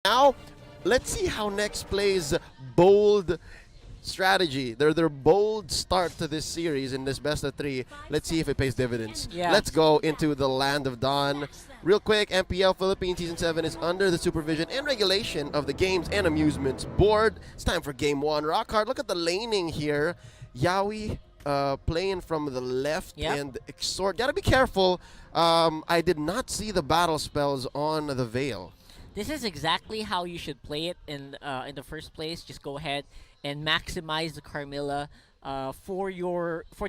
Now, let's see how NEXPLAY's bold strategy, their bold start to this series in this best of three. Let's see if it pays dividends. Yeah. Let's go into the land of Dawn. Real quick, MPL Philippines Season 7 is under the supervision and regulation of the Games and Amusements Board. It's time for Game 1. Rock hard. Look at the laning here. Yawi playing from the left and Exort. Gotta be careful. I did not see the battle spells on the Veil. This is exactly how you should play it in the first place. Just go ahead and maximize the Carmilla for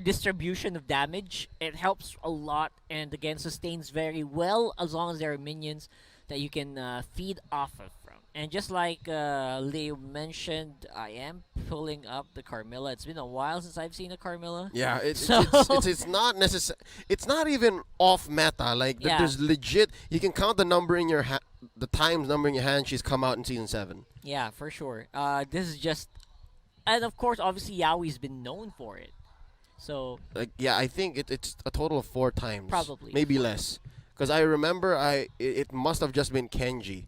distribution of damage. It helps a lot, and again sustains very well as long as there are minions that you can feed off of from. And just like Leo mentioned, I am pulling up the Carmilla. It's been a while since I've seen a Carmilla. Yeah, it's not necessary. It's not even off meta. Like there's legit. You can count the number in your the times number in your hand. She's come out in Season 7. Yeah, for sure. This is just, and of course, obviously Yawi's been known for it. So like I think it's a total of 4 times. Probably. Maybe less. Because I remember it must have just been Kenji.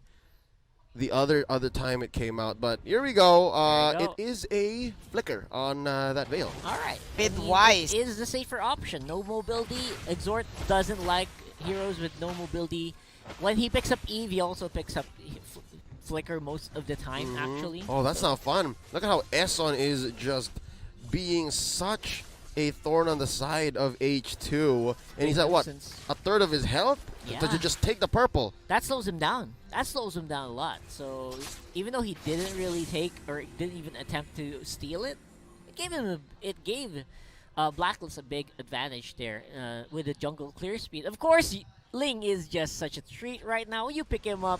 The other time it came out, but here we go. It is a flicker on that Veil. All right, wise. It is the safer option. No mobility. Exort doesn't like heroes with no mobility. When he picks up Eve, he also picks up Flicker most of the time. Actually. Oh, that's not fun. Look at how Esson is just being such a thorn on the side of H2, and he's at what, a third of his health? Yeah. To just take the purple. That slows him down. That slows him down a lot. So even though he didn't really take or didn't even attempt to steal it, it gave Blacklist a big advantage there with the jungle clear speed. Of course, Ling is just such a treat right now. You pick him up,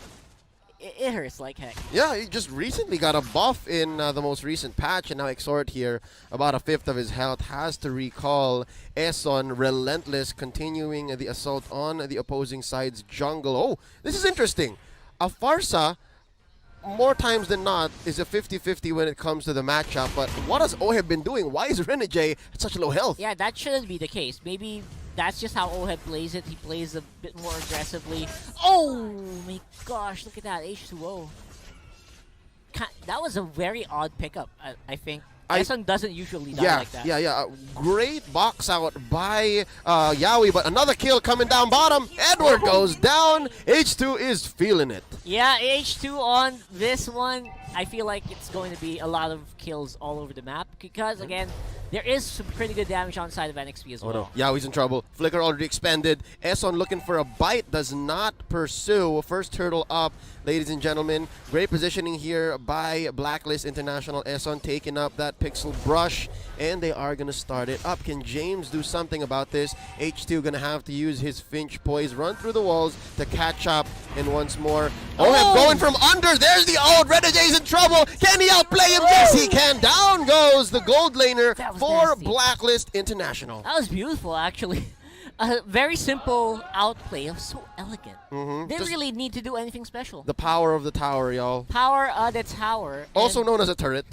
it hurts like heck. Yeah, he just recently got a buff in the most recent patch, and now Exort here, about a fifth of his health, has to recall Esson, relentless, continuing the assault on the opposing side's jungle. Oh, this is interesting. A Farsa, more times than not, is a 50-50 when it comes to the matchup, but what has Oheb been doing? Why is Renegade at such low health? Yeah, that shouldn't be the case. Maybe that's just how Oheb plays it. He plays a bit more aggressively. Oh my gosh, look at that, H2O. That was a very odd pickup, I think. Esson doesn't usually die like that. Yeah. Great box out by Yawi, but another kill coming down bottom. Edward goes down. H2 is feeling it. Yeah, H2 on this one. I feel like it's going to be a lot of kills all over the map because, again, there is some pretty good damage on side of NXP as well. No. Yawi's in trouble. Flicker already expanded. Esson looking for a bite. Does not pursue. First turtle up, ladies and gentlemen. Great positioning here by Blacklist International. Esson taking up that pixel brush, and they are going to start it up. Can James do something about this? H2 going to have to use his Finch Poise, run through the walls to catch up, and once more. Oheb going from under. There's the ult. Renegade's in trouble. Can he outplay him? Yes, he can. Down goes the gold laner for nasty. Blacklist International. That was beautiful, actually. A very simple outplay. It was so elegant. Didn't really need to do anything special. The power of the tower, y'all. Power of the tower. Also known as a turret.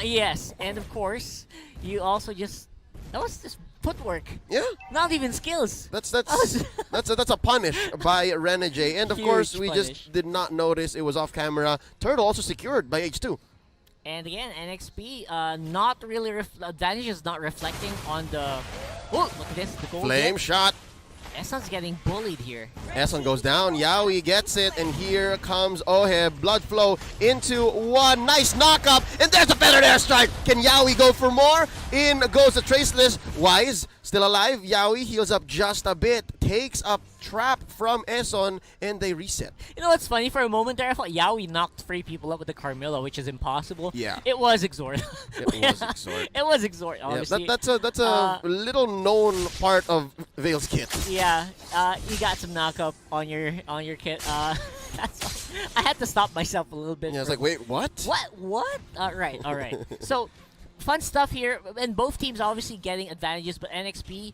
Yes, and of course, you also that was just footwork. Yeah. Not even skills. That's a punish by Renegade. And of course, we just did not notice it was off camera. Turtle also secured by H2. And again, NXP, not really advantage is not reflecting on the. Oh, look at this, the gold. Flame shot. Esson's getting bullied here. Esson goes down. Yawi gets it, and here comes Oheb. Blood flow into one. Nice knock-up, and there's a feathered airstrike. Can Yawi go for more? In goes the Traceless. Wise still alive. Yawi heals up just a bit. Takes up trap from Esson, and they reset. You know what's funny? For a moment there, I thought Yawi knocked 3 people up with the Carmilla, which is impossible. Yeah. It was Exort. It was Exort. It was Exort, honestly. Yeah, that's a little known part of Veil's kit. Yeah, you got some knockup on your kit. I had to stop myself a little bit. Yeah, I was like, wait, what? What? All right. So, fun stuff here, and both teams obviously getting advantages, but NXP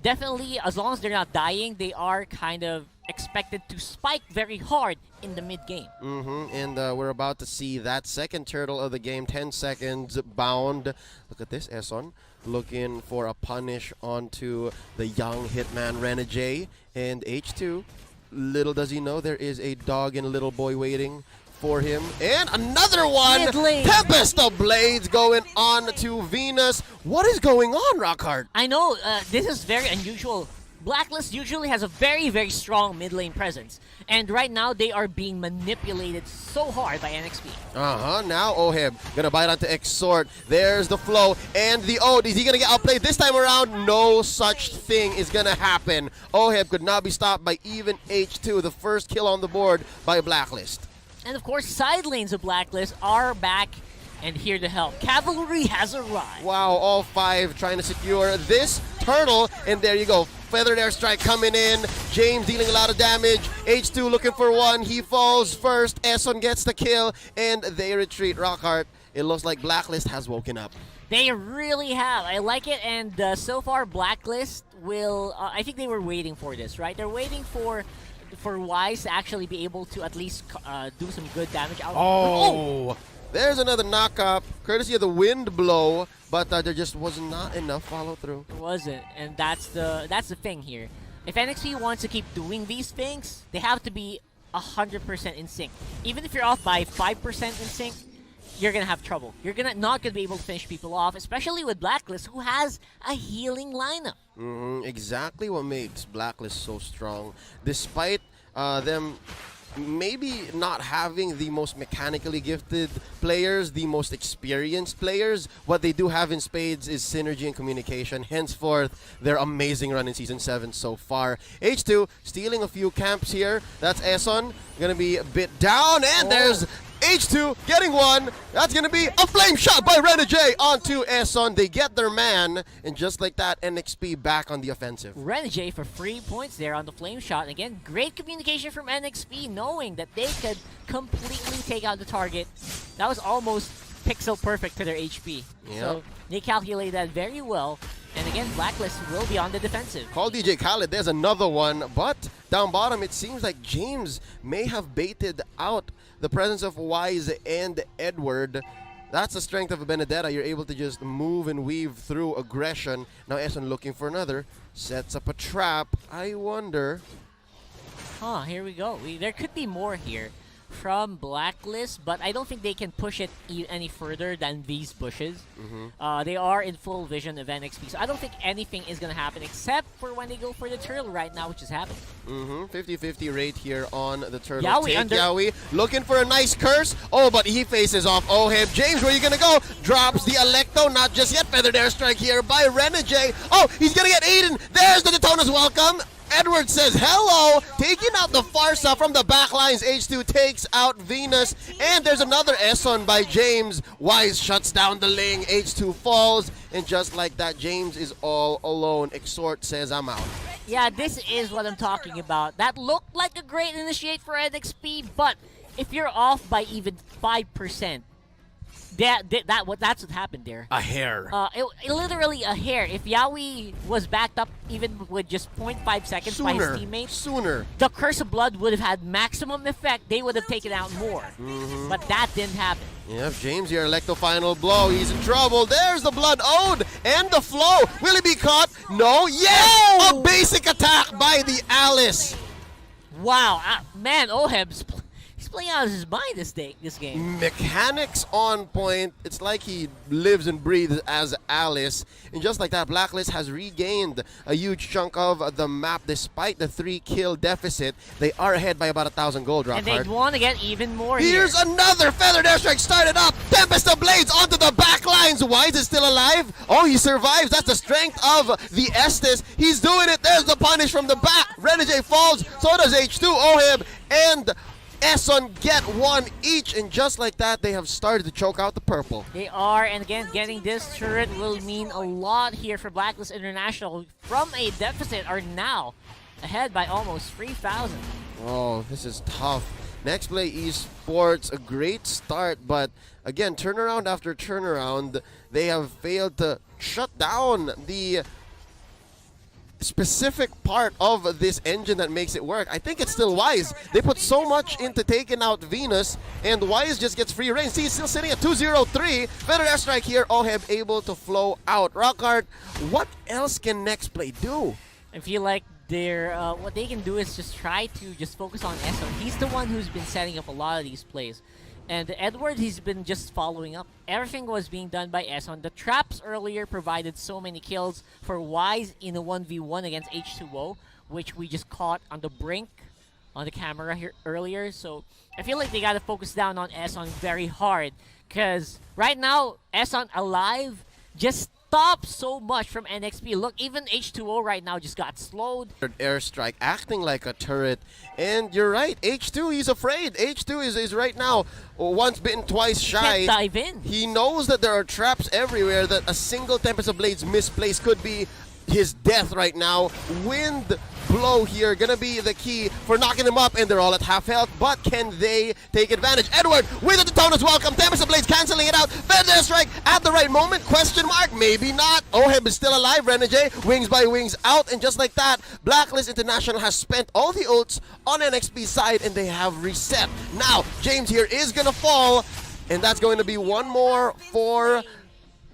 definitely, as long as they're not dying, they are kind of expected to spike very hard in the mid-game. And we're about to see that second turtle of the game, 10 seconds bound. Look at this, Esson looking for a punish onto the young hitman Renegade, and H2 Little does he know there is a dog and little boy waiting for him. And another one! Mid lane. Tempest of Blades going on to Venus. What is going on, Rockhart? I know, this is very unusual. Blacklist usually has a very, very strong mid lane presence. And right now, they are being manipulated so hard by NXP. Now Oheb gonna bite onto Exort. There's the flow and the ode. Is he gonna get outplayed this time around? No such thing is gonna happen. Oheb could not be stopped by even H2. The first kill on the board by Blacklist. And of course, side lanes of Blacklist are back and here to help. Cavalry has arrived. Wow, all five trying to secure this turtle. And there you go. Feathered airstrike coming in. James dealing a lot of damage. H2 looking for one. He falls first. Eson gets the kill. And they retreat. Rockhart, it looks like Blacklist has woken up. They really have. I like it. And so far, Blacklist will... I think they were waiting for this, right? They're waiting for Wise to actually be able to at least do some good damage out of Oh! There's another knockup, courtesy of the wind blow, but there just was not enough follow through. It wasn't, and that's the thing here. If NXT wants to keep doing these things, they have to be 100% in sync. Even if you're off by 5% in sync, you're gonna have trouble. You're not gonna be able to finish people off, especially with Blacklist, who has a healing lineup. Exactly what makes Blacklist so strong, despite them maybe not having the most mechanically gifted players, the most experienced players. What they do have in spades is synergy and communication. Henceforth, their amazing run in Season 7 so far. H2 stealing a few camps here. That's Eson. Gonna be a bit down, and there's H2 getting one. That's going to be a flame shot by Renegade onto Eson. They get their man, and just like that, NXP back on the offensive. Renegade for 3 points there on the flame shot. And again, great communication from NXP, knowing that they could completely take out the target. That was almost pixel perfect for their HP. Yep. So they calculated that very well. And again, Blacklist will be on the defensive. Call DJ Khaled, there's another one. But down bottom, it seems like James may have baited out the presence of Wise and Edward. That's the strength of a Benedetta. You're able to just move and weave through aggression. Now Eson looking for another. Sets up a trap. I wonder. Here we go. There could be more here from Blacklist, but I don't think they can push it any further than these bushes. They are in full vision of NXP, so I don't think anything is going to happen except for when they go for the turtle right now, which is happening. 50-50 rate here on the turtle. Yaoi Take under- Yaoi looking for a nice curse. Oh, but he faces off Oheb. James, where are you going to go? Drops the Electo. Not just yet. Feathered airstrike here by Renegade. Oh, he's going to get Aiden. There's the Daytona's welcome. Edward says hello, taking out the Farsa from the backlines. H2 takes out Venus, and there's another Eson by James. Wise shuts down the Ling. H2 falls, and just like that, James is all alone. Exort says, I'm out. Yeah, this is what I'm talking about. That looked like a great initiate for NXP, but if you're off by even 5%, that's what happened there. A hair. Literally a hair. If Yaoi was backed up even with just 0.5 seconds by his teammates, Sooner. the Curse of Blood would have had maximum effect. They would have taken out more. But that didn't happen. Yep, James here, Electo final blow. He's in trouble. There's the Blood Ode and the flow. Will he be caught? No. Yes! A basic attack by the Alice. Wow. Man, Oheb's he's playing out of his mind this game. Mechanics on point. It's like he lives and breathes as Alice. And just like that, Blacklist has regained a huge chunk of the map despite the 3-kill deficit. They are ahead by about 1,000 gold, Rockhart. And they want to get even more Here's here. another Feathered Airstrike started up. Tempest of Blades onto the back lines. Wise is still alive. Oh, he survives. That's the strength of the Estes. He's doing it. There's the punish from the back. Renegade falls. So does H2, Oheb, and Eson get one each, and just like that, they have started to choke out the purple. They are, and again, getting this turret will mean a lot here for Blacklist International. From a deficit, are now ahead by almost 3,000. Oh, this is tough. NEXPLAY Esports, a great start, but again, turnaround after turnaround, they have failed to shut down the specific part of this engine that makes it work. I think it's still Wise. They put so much into taking out Venus, and Wise just gets free reign. See, he's still sitting at 203. Better airstrike here. Oheb able to flow out. Rockhart, what else can NEXPLAY do? I feel like what they can do is just try to just focus on Eson. He's the one who's been setting up a lot of these plays. And Edward, he's been just following up. Everything was being done by Eson. The traps earlier provided so many kills for Wise in a 1v1 against H2O, which we just caught on the brink on the camera here earlier. So I feel like they gotta focus down on Eson very hard, because right now Eson alive just stops so much from NXP. Look, even H2O right now just got slowed. Airstrike acting like a turret, and you're right, H2, he's afraid. H2 is right now once bitten, twice shy. Can't dive in. He knows that there are traps everywhere, that a single Tempest of Blades misplaced could be his death right now. Wind blow here gonna be the key for knocking him up, and they're all at half health, but can they take advantage? Edward with the tone as welcome. Tempest of Blades canceling it out. Fed strike at the right moment? Question mark? Maybe not. Oheb is still alive. Renegade wings by wings out, and just like that, Blacklist International has spent all the ults on NXP's side, and they have reset. Now James here is gonna fall, and that's going to be one more for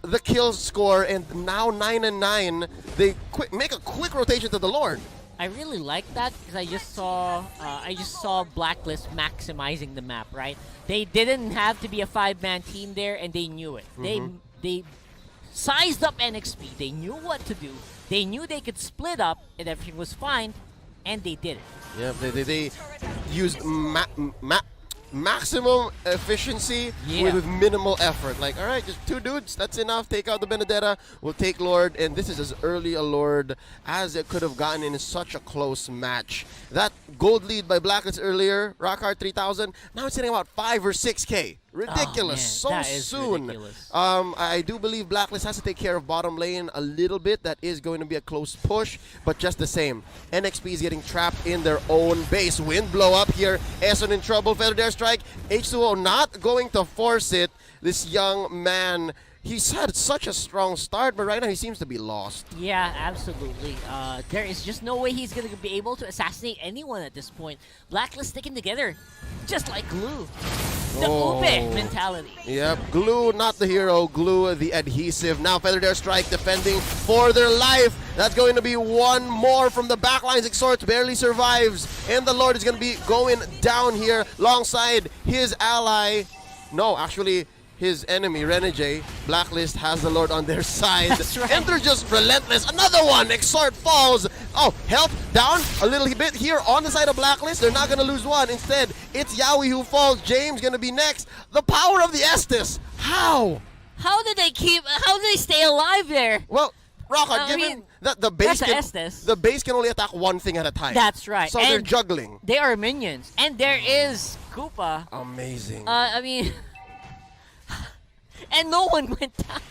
the kill score, and now 9 and 9. They make a quick rotation to the Lord. I really like that, because I just saw Blacklist maximizing the map, right? They didn't have to be a 5-man team there, and they knew it. They sized up NXP. They knew what to do. They knew they could split up, and everything was fine, and they did it. Yeah, they used maximum efficiency with minimal effort. Like, all right, just 2 dudes, that's enough. Take out the Benedetta, we'll take Lord, and this is as early a Lord as it could have gotten in such a close match. That gold lead by Blacklist earlier, Rockhard 3000, now it's hitting about 5 or 6K. Ridiculous, oh, man, so soon. Ridiculous. I do believe Blacklist has to take care of bottom lane a little bit. That is going to be a close push, but just the same, NXP is getting trapped in their own base. Wind blow up here, Eson in trouble, feathered airstrike, H2O not going to force it. This young man, he's had such a strong start, but right now he seems to be lost. Yeah, absolutely. There is just no way he's going to be able to assassinate anyone at this point. Blacklist sticking together, just like glue. The Ube mentality. Yep, glue, not the hero, glue the adhesive. Now feathered airstrike defending for their life. That's going to be one more from the backlines. Exort barely survives, and the Lord is going to be going down here alongside his ally. No, actually, his enemy, Renegade. Blacklist has the Lord on their side. That's right. And they're just relentless. Another one, Exort falls. Oh, health down a little bit here on the side of Blacklist. They're not going to lose one. Instead, it's Yowie who falls. James going to be next. The power of the Estes. How? How did they stay alive there? Well, Rockhard, given that the base can only attack one thing at a time. That's right. So and they're juggling. They are minions. And there is Koopa. Amazing. I mean... and no one went down.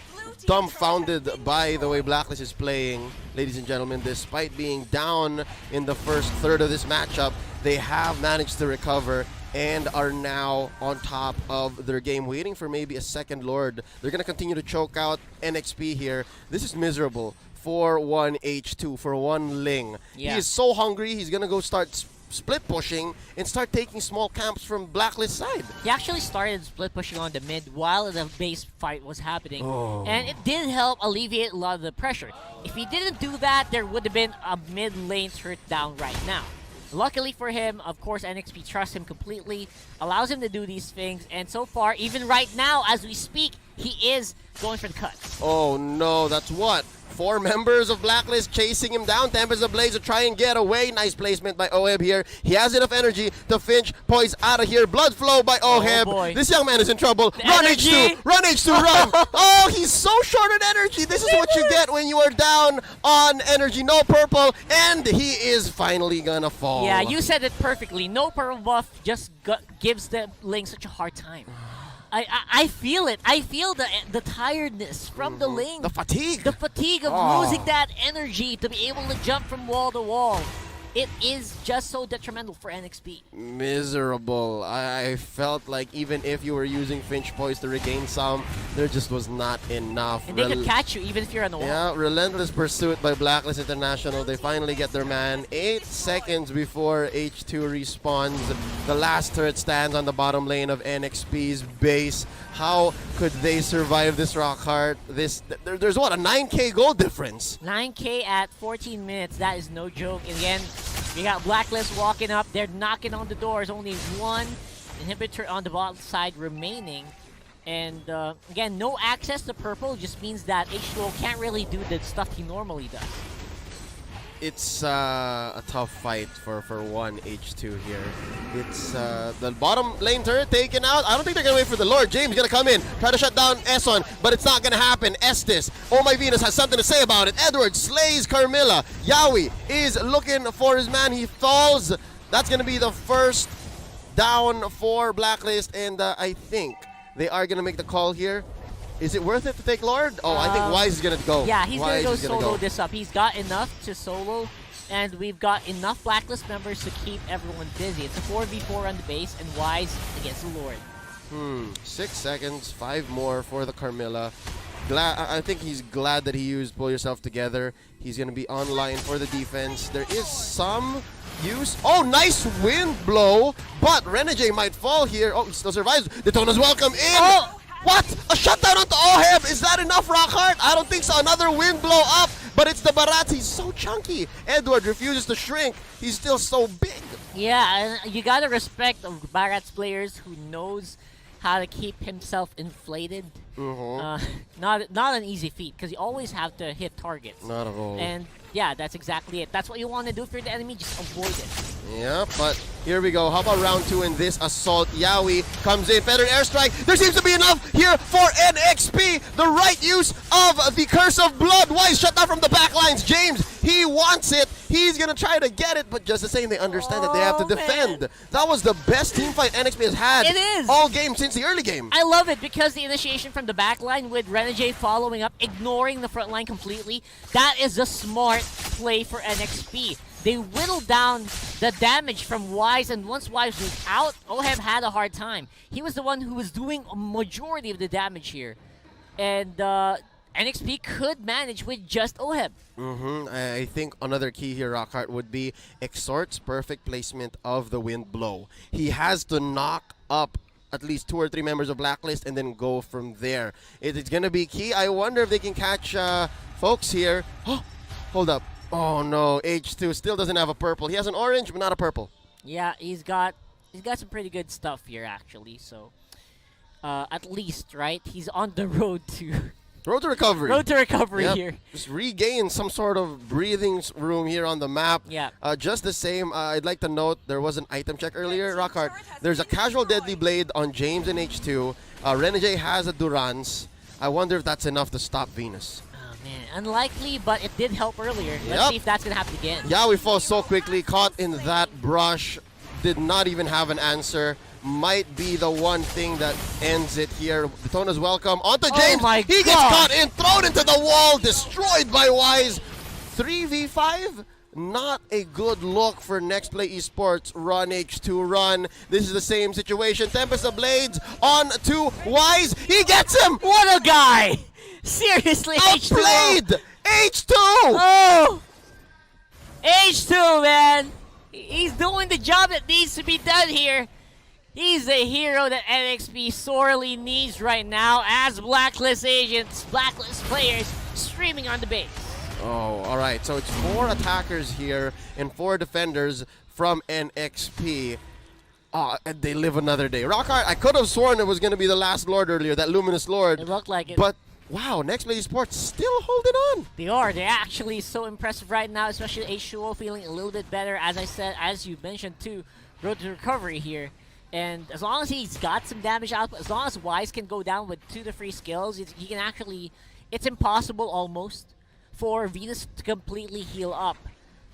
Dumbfounded by the way Blacklist is playing, ladies and gentlemen. Despite being down in the first third of this matchup, they have managed to recover and are now on top of their game, waiting for maybe a second Lord. They're going to continue to choke out NXP here. This is miserable for one H2, for one Ling. Yeah. He is so hungry, he's going to go start split pushing and start taking small camps from Blacklist side. He actually started split pushing on the mid while the base fight was happening, and it did help alleviate a lot of the pressure. If he didn't do that, there would have been a mid lane turret down right now. Luckily for him, of course, NXP trusts him completely, allows him to do these things, and so far, even right now, as we speak, he is going for the cut. Oh no, that's what? 4 members of Blacklist chasing him down. Tempest of Blades to try and get away. Nice placement by Oheb here. He has enough energy to finch Poise out of here. Blood flow by Oheb. Boy. This young man is in trouble. Run Energy. H2! Run H2, run! Oh, he's so short on energy. This is what you get when you are down on energy. No purple, and he is finally gonna fall. Yeah, you said it perfectly. No purple buff just gives the Ling such a hard time. I feel it. I feel the tiredness from the Ling. The fatigue. The fatigue of losing that energy to be able to jump from wall to wall. it is just so detrimental for NXP. Miserable. I felt like even if you were using Finch Poise to regain some, there just was not enough. And they could catch you even if you're on the wall. Yeah, relentless pursuit by Blacklist International. They finally get their man. 8 seconds before H2 respawns. The last turret stands on the bottom lane of NXP's base. How could they survive this Rockhart? There's what, a 9k gold difference? 9k at 14 minutes, that is no joke. And again, we got Blacklist walking up. They're knocking on the doors. Only one inhibitor on the bottom side remaining. And again, no access to purple just means that H2O can't really do the stuff he normally does. It's a tough fight for one H2 here. It's the bottom lane turret taken out. I don't think they're going to wait for the Lord. James going to come in, try to shut down Esson, but it's not going to happen. Estes, Oh My Venus has something to say about it. Edward slays Carmilla. Yawi is looking for his man. He falls. That's going to be the first down for Blacklist, and I think they are going to make the call here. Is it worth it to take Lord? Oh, I think Wise is going to go. Yeah, he's going to go gonna solo this up. He's got enough to solo, and we've got enough Blacklist members to keep everyone busy. It's a 4v4 on the base, and Wise against the Lord. 6 seconds, 5 more for the Carmilla. I think he's glad that he used Pull Yourself Together. He's going to be online for the defense. There is some use. Oh, nice wind blow, but Renegade might fall here. Oh, he still survives. Daytona's welcome in. Oh! What? A shutdown onto Oheb. Is that enough, Rockhart? I don't think so. Another wind blow up, but it's the Barats. He's so chunky. Edward refuses to shrink. He's still so big. Yeah, and you gotta respect Barat's players who knows how to keep himself inflated. Not an easy feat because you always have to hit targets. Not at all. And yeah, that's exactly it. That's what you want to do for the enemy. Just avoid it. Yeah, but here we go. How about round 2 in this assault? Yawi comes in. Feathered airstrike. There seems to be enough here for NXP. The right use of the Curse of Blood. Wise shut down from the back lines. James, he wants it. He's going to try to get it, but just the same, they understand that they have to defend. Man. That was the best team fight NXP has had It is. all game since the early game. I love it because the initiation from the back line with Renegade following up, ignoring the front line completely, that is a smart play for NXP. They whittled down the damage from Wise, and once Wise was out, Oheb had a hard time. He was the one who was doing a majority of the damage here. And NXP could manage with just Oheb. I think another key here, Rockhart, would be Exort's perfect placement of the wind blow. He has to knock up at least 2 or 3 members of Blacklist and then go from there. It's going to be key. I wonder if they can catch folks here. Oh, hold up. Oh no, H2 still doesn't have a purple. He has an orange, but not a purple. Yeah, he's got some pretty good stuff here actually. So at least, right? He's on the road to recovery. Road to recovery Yep. here. Just regain some sort of breathing room here on the map. Yeah. Just the same, I'd like to note there was an item check earlier, Rockhart. There's a casual deadly blade on James and H2. Renegade has a Durance. I wonder if that's enough to stop Venus. Oh man, unlikely, but it did help earlier. Let's see if that's gonna happen again. Yeah, we fall so quickly, caught in that brush. Did not even have an answer. Might be the one thing that ends it here. Daytona's welcome. Onto James. Oh my He gets God. caught in, thrown into the wall, destroyed by Wise. 3v5? Not a good look for NEXPLAY Esports. Run, H2, run. This is the same situation. Tempest of Blades on to Wise. He gets him. What a guy! Seriously, H2. Outplayed. H2. Oh! H2, man! He's doing the job that needs to be done here. He's the hero that NXP sorely needs right now as Blacklist agents, Blacklist players streaming on the base. Oh, all right. So it's 4 attackers here and 4 defenders from NXP. And they live another day. Rockhart, I could have sworn it was going to be the last Lord earlier, that Luminous Lord. It looked like it. But, wow, NEXPLAY Esports still holding on. They are. They're actually so impressive right now, especially H2O feeling a little bit better. As I said, as you mentioned too, road to recovery here. And as long as he's got some damage output, as long as Wise can go down with 2 to 3 skills, he can actually, it's impossible almost for Venus to completely heal up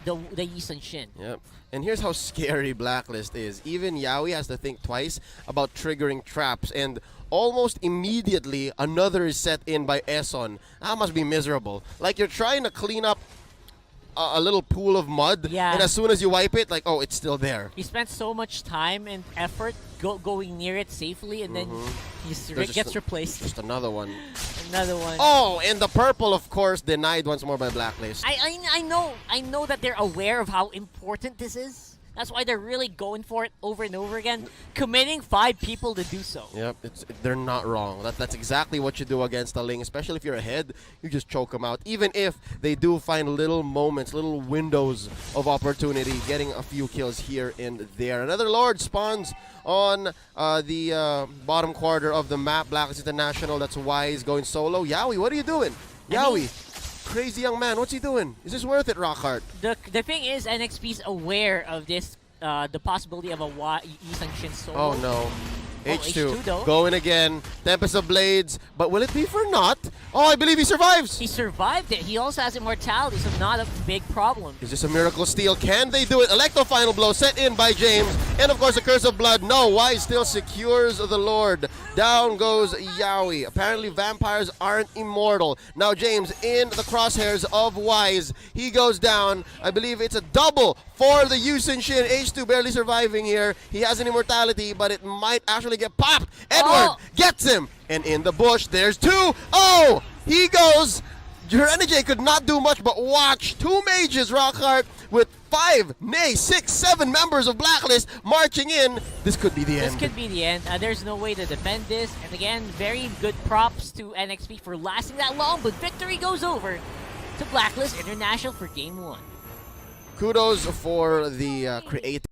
the Yi Sun Shin. Yep. And here's how scary Blacklist is. Even Yawi has to think twice about triggering traps, and almost immediately another is set in by Esson. That must be miserable. Like you're trying to clean up a little pool of mud, Yeah. and as soon as you wipe it, like, oh, it's still there. He spent so much time and effort going near it safely, and then There's gets replaced. Just another one. Another one. Oh, and the purple, of course, denied once more by Blacklist. I know that they're aware of how important this is. That's why they're really going for it over and over again, committing 5 people to do so. Yep, they're not wrong. That's exactly what you do against a Ling, especially if you're ahead. You just choke them out. Even if they do find little moments, little windows of opportunity, getting a few kills here and there. Another Lord spawns on the bottom quarter of the map. Blacklist International, that's Wise going solo. Yowie, what are you doing? Yowie. Crazy young man, what's he doing? Is this worth it, Rockhart? The thing is, NXP's aware of this, the possibility of a Isang Shin solo. Oh no. H2 though. going again. Tempest of Blades, but will it be for naught? Oh, I believe he survives. He survived it. He also has immortality, so not a big problem. Is this a miracle steal? Can they do it? Electro final blow set in by James. And of course, the Curse of Blood. No, Wise still secures the Lord. Down goes Yowie. Apparently, vampires aren't immortal. Now, James in the crosshairs of Wise. He goes down. I believe it's a double for the Yusin Shin. H2 barely surviving here. He has an immortality, but it might actually get popped. Edward gets him. And in the bush, there's 2. Oh, he goes. J could not do much but watch 2 mages, Rockhart, with 5, nay, 6, 7 members of Blacklist marching in. This could be the end. This could be the end. There's no way to defend this. And again, very good props to NXP for lasting that long, but victory goes over to Blacklist International for Game 1. Kudos for the creative